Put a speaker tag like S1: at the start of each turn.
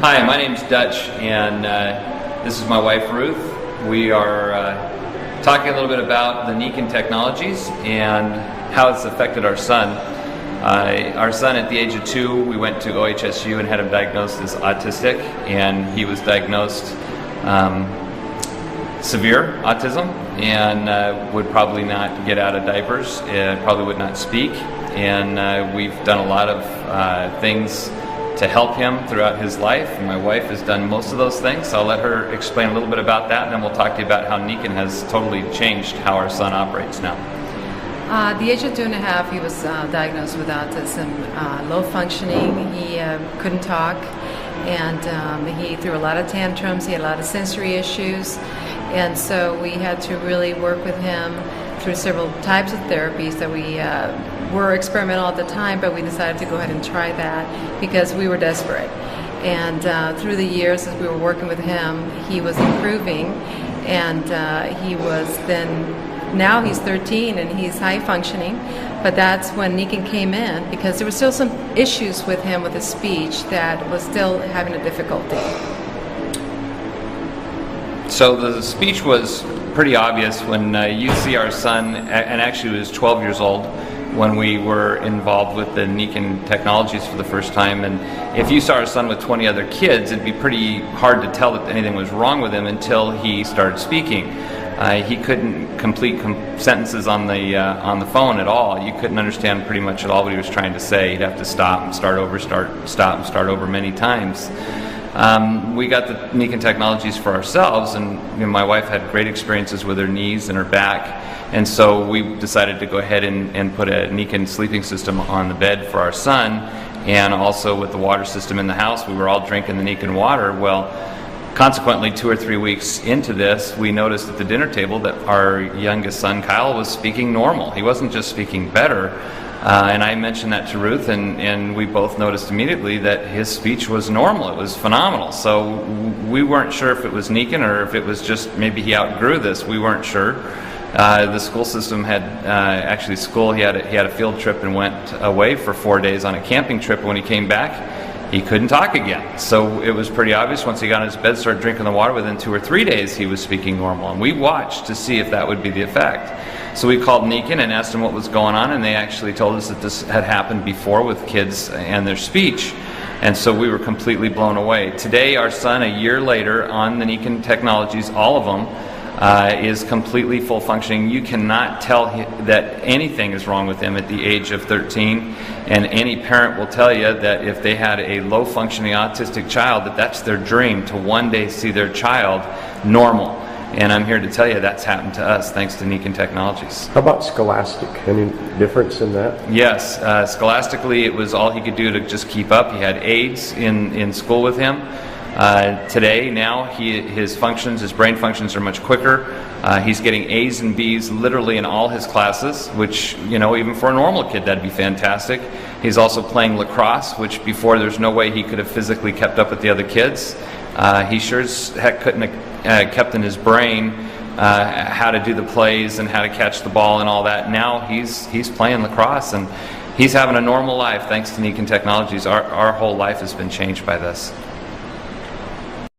S1: Hi, my name's Dutch, and this is my wife Ruth. We are talking a little bit about the Nikken technologies and how it's affected our son. Our son, at the age of 2, we went to OHSU and had him diagnosed as autistic, and he was diagnosed severe autism and would probably not get out of diapers, probably would not speak, and we've done a lot of things to help him throughout his life, and my wife has done most of those things, so I'll let her explain a little bit about that, and then we'll talk to you about how Nikken has totally changed how our son operates now.
S2: At the age of 2.5, he was diagnosed with autism, low functioning. He couldn't talk, and he threw a lot of tantrums. He had a lot of sensory issues, and so we had to really work with him through several types of therapies that we were experimental at the time, but we decided to go ahead and try that because we were desperate. And through the years, as we were working with him, he was improving, and he was then, now he's 13 and he's high functioning, but that's when Nikken came in because there were still some issues with him with his speech that was still having a difficulty.
S1: So the speech was pretty obvious when you see our son, and actually he was 12 years old when we were involved with the Nikken technologies for the first time, and if you saw our son with 20 other kids, it'd be pretty hard to tell that anything was wrong with him until he started speaking. He couldn't complete sentences on the phone at all. You couldn't understand pretty much at all what he was trying to say. He'd have to stop and start over, stop and start over many times. We got the Nikken technologies for ourselves, and my wife had great experiences with her knees and her back, and so we decided to go ahead and put a Nikken sleeping system on the bed for our son, and also with the water system in the house. We were all drinking the Nikken water. Well, consequently, 2 or 3 weeks into this, we noticed at the dinner table that our youngest son, Kyle, was speaking normal. He wasn't just speaking better. And I mentioned that to Ruth, and we both noticed immediately that his speech was normal. It was phenomenal. So we weren't sure if it was Nikken or if it was just maybe he outgrew this. We weren't sure. The school system had actually he had a field trip and went away for 4 days on a camping trip. When he came back, he couldn't talk again. So it was pretty obvious once he got in his bed, started drinking the water, within 2 or 3 days he was speaking normal. And we watched to see if that would be the effect. So we called Nikken and asked them what was going on, and they actually told us that this had happened before with kids and their speech. And so we were completely blown away. Today, our son, a year later, on the Nikken technologies, all of them, is completely full functioning. You cannot tell that anything is wrong with him at the age of 13, and any parent will tell you that if they had a low functioning autistic child, that's their dream, to one day see their child normal. And I'm here to tell you that's happened to us thanks to Nikken technologies.
S3: How about scholastic? Any difference in that?
S1: Yes, scholastically it was all he could do to just keep up. He had aides in school with him. Today, now, his brain functions are much quicker. He's getting A's and B's literally in all his classes, which, even for a normal kid, that'd be fantastic. He's also playing lacrosse, which before there's no way he could have physically kept up with the other kids. He sure as heck couldn't have kept in his brain how to do the plays and how to catch the ball and all that. Now he's playing lacrosse, and he's having a normal life thanks to Nikken technologies. Our whole life has been changed by this.